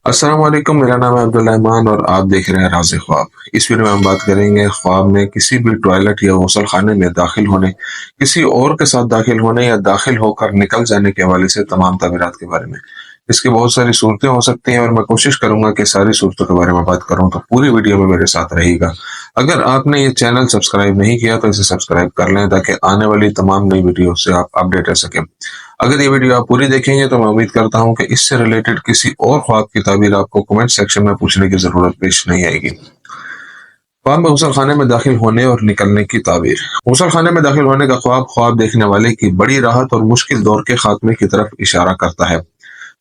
अस्सलाम वालेकुम। मेरा नाम है अब्दुल रहमान और आप देख रहे हैं राज़ ख्वाब। इस वीडियो में हम बात करेंगे ख्वाब में किसी भी टॉयलेट या गुसल खाने में दाखिल होने, किसी और के साथ दाखिल होने या दाखिल होकर निकल जाने के हवाले से तमाम तबीरात के बारे में। इसकी बहुत सारी सूरतें हो सकती हैं और मैं कोशिश करूंगा कि सारी सूरतों के बारे में बात करूं, तो पूरी वीडियो में मेरे साथ रहेगा। अगर आपने ये चैनल सब्सक्राइब नहीं किया तो इसे सब्सक्राइब कर लें ताकि आने वाली तमाम नई वीडियो से आप अपडेट रह सकें। अगर ये वीडियो आप पूरी देखेंगे तो मैं उम्मीद करता हूं कि इससे रिलेटेड किसी और ख्वाब की ताबीर आपको कमेंट सेक्शन में पूछने की जरूरत पेश नहीं आएगी। ख्वाब में गुसल खाने में दाखिल होने और निकलने की ताबीर। गुसल खाने में दाखिल होने का ख्वाब ख्वाब देखने वाले की बड़ी राहत और मुश्किल दौर के खात्मे की तरफ इशारा करता है।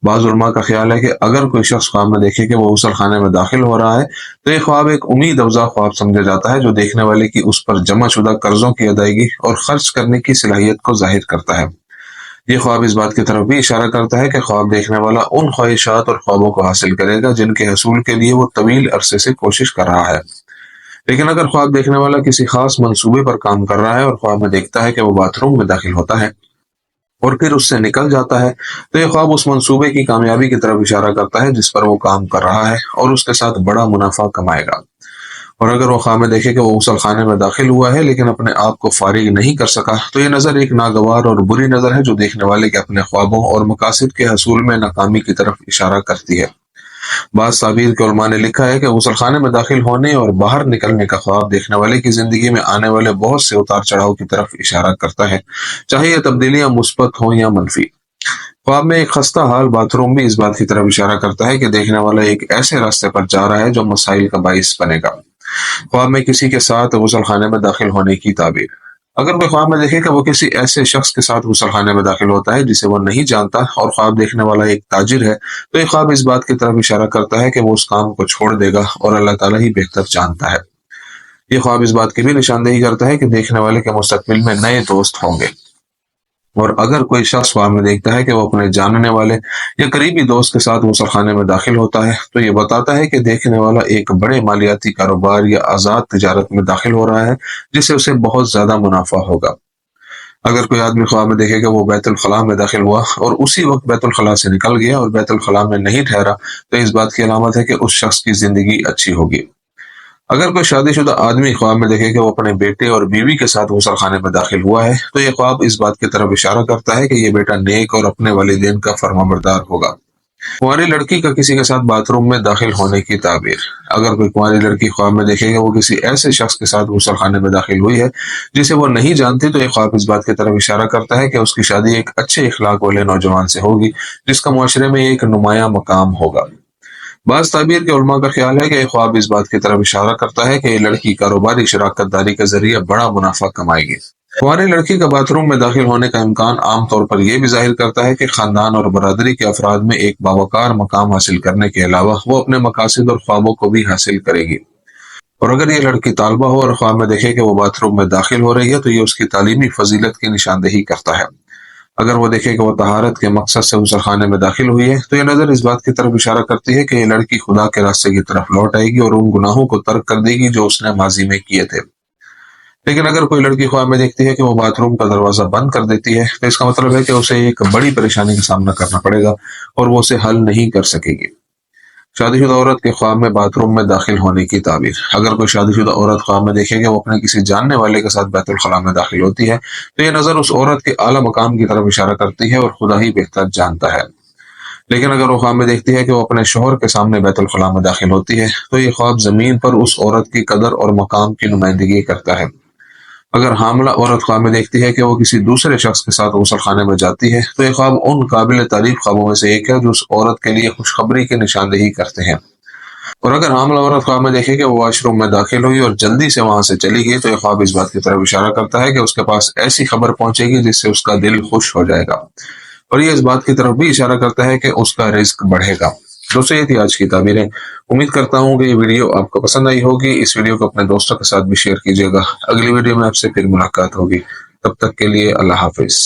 बाज़ उलमा का ख्याल है कि अगर कोई शख्स ख्वाब में देखे कि वो गुसल खाने में दाखिल हो रहा है तो ये ख्वाब एक उम्मीद अफजा ख्वाब समझा जाता है, जो देखने वाले की उस पर जमा शुदा कर्जों की अदायगी और खर्च करने की सलाहियत को जाहिर करता है। ये ख्वाब इस बात की तरफ भी इशारा करता है कि ख्वाब देखने वाला उन ख्वाहिशात और ख्वाबों को हासिल करेगा जिनके हसूल के लिए वो तवील अरसे से कोशिश कर रहा है। लेकिन अगर ख्वाब देखने वाला किसी खास मंसूबे पर काम कर रहा है और ख्वाब में देखता है कि वो बाथरूम में दाखिल होता है और फिर उससे निकल जाता है, तो ये ख्वाब उस मंसूबे की कामयाबी की तरफ इशारा करता है जिस पर वो काम कर रहा है और उसके साथ बड़ा मुनाफा कमाएगा। और अगर वो ख्वाब में देखे कि वो गुसल खाने में दाखिल हुआ है लेकिन अपने आप को फारिग नहीं कर सका, तो ये नज़र एक नागवार और बुरी नज़र है जो देखने वाले के अपने ख्वाबों और मकासद के हसूल में नाकामी की तरफ इशारा करती है। बाज़ ताबीर के उलमा ने लिखा है कि गुसल खाने में दाखिल होने और बाहर निकलने का ख्वाब देखने वाले की जिंदगी में आने वाले बहुत से उतार चढ़ाव की तरफ इशारा करता है, चाहे ये तब्दीलियां मुस्बत हों या मनफी। ख्वाब में एक खस्ता हाल बाथरूम भी इस बात की तरफ इशारा करता है कि देखने वाला एक ऐसे रास्ते पर जा रहा है जो मसाइल का बाइस बनेगा। ख्वाब में किसी के साथ गुसल खाने में दाखिल होने की ताबीर। अगर कोई ख्वाब में देखे कि वो किसी ऐसे शख्स के साथ गुसल खाने में दाखिल होता है जिसे वो नहीं जानता और ख्वाब देखने वाला एक ताजिर है, तो ये ख्वाब इस बात की तरफ इशारा करता है कि वो उस काम को छोड़ देगा और अल्लाह ताला ही बेहतर जानता है। ये ख्वाब इस बात की भी निशानदेही करता है कि देखने वाले के मुस्तकबिल में नए दोस्त होंगे। और अगर कोई शख्स ख्वाब में देखता है कि वो अपने जानने वाले या करीबी दोस्त के साथ गुसल खाने में दाखिल होता है, तो ये बताता है कि देखने वाला एक बड़े मालियाती कारोबार या आज़ाद तिजारत में दाखिल हो रहा है जिससे उसे बहुत ज्यादा मुनाफा होगा। अगर कोई आदमी ख्वाब में देखे कि वो बैतुल खला में दाखिल हुआ और उसी वक्त बैतुल खला से निकल गया और बैतुल खला में नहीं ठहरा, तो इस बात की अलामत है कि उस शख्स की जिंदगी अच्छी होगी। अगर कोई शादीशुदा आदमी ख्वाब में देखे कि वो अपने बेटे और बीवी के साथ गुसल खाने में दाखिल हुआ है, तो यह ख्वाब इस बात की तरफ इशारा करता है कि ये बेटा नेक और अपने वालिदैन का फरमाबरदार होगा। कुंवारी लड़की का किसी के साथ बाथरूम में दाखिल होने की ताबीर। अगर कोई कुंवारी लड़की ख्वाब में देखे कि वो किसी ऐसे शख्स के साथ गुसल खाने में दाखिल हुई है जिसे वो नहीं जानती, तो यह ख्वाब इस बात की तरफ इशारा करता है कि उसकी शादी एक अच्छे इखलाक वाले नौजवान से होगी जिसका मुआशरे में एक नुमाया मकाम होगा। बाज़ ताबीर के उलमा का ख्याल है कि ये ख्वाब इस बात की तरफ इशारा करता है कि ये लड़की कारोबारी शराकत दारी के जरिए बड़ा मुनाफा कमाएगी। कुंवारी लड़की का बाथरूम में दाखिल होने का इम्कान आमतौर पर यह भी जाहिर करता है कि खानदान और बरादरी के अफराद में एक बावकार मकाम हासिल करने के अलावा वो अपने मकासद और ख्वाबों को भी हासिल करेगी। और अगर ये लड़की तालबा हो और ख्वाब में देखे कि वो बाथरूम में दाखिल हो रही है, तो ये उसकी तालीमी फजीलत की निशानदेही करता है। अगर वो देखे कि वो तहारत के मकसद से गुसल खाने में दाखिल हुई है, तो यह नजर इस बात की तरफ इशारा करती है कि ये लड़की खुदा के रास्ते की तरफ लौट आएगी और उन गुनाहों को तर्क कर देगी जो उसने माजी में किए थे। लेकिन अगर कोई लड़की ख्वाब में देखती है कि वो बाथरूम का दरवाजा बंद कर देती है, तो इसका मतलब है कि उसे एक बड़ी परेशानी का सामना करना पड़ेगा और वो उसे हल नहीं कर सकेगी। शादीशुदा औरत के ख्वाब में बाथरूम में दाखिल होने की ताबीर। अगर कोई शादीशुदा औरत ख्वाब में देखे कि वो अपने किसी जानने वाले के साथ बैतुल खला में दाखिल होती है, तो यह नजर उस औरत के आला मकाम की तरफ इशारा करती है और खुदा ही बेहतर जानता है। लेकिन अगर वो ख्वाब में देखती है कि वो अपने शोहर के सामने बैतुल खला में दाखिल होती है, तो ये ख्वाब जमीन पर उस औरत की कदर और मकाम की नुमाइंदगी करता है। अगर हामला औरत ख्वाब में देखती है कि वो किसी दूसरे शख्स के साथ गुसल खाने में जाती है, तो यह ख्वाब उन काबिल तारीफ ख्वाबों में से एक है जो उस औरत के लिए खुशखबरी की निशानदेही करते हैं। और अगर हामला औरत ख्वाब में देखे कि वो वॉशरूम में दाखिल हुई और जल्दी से वहां से चली गई, तो यह ख्वाब इस बात की तरफ इशारा करता है कि उसके पास ऐसी खबर पहुंचेगी जिससे उसका दिल खुश हो जाएगा। और ये इस बात की तरफ भी इशारा करता है कि उसका रिस्क बढ़ेगा। दोस्तों, ये थी आज की ताबीरें। उम्मीद करता हूँ कि ये वीडियो आपको पसंद आई होगी। इस वीडियो को अपने दोस्तों के साथ भी शेयर कीजिएगा। अगली वीडियो में आपसे फिर मुलाकात होगी। तब तक के लिए अल्लाह हाफिज।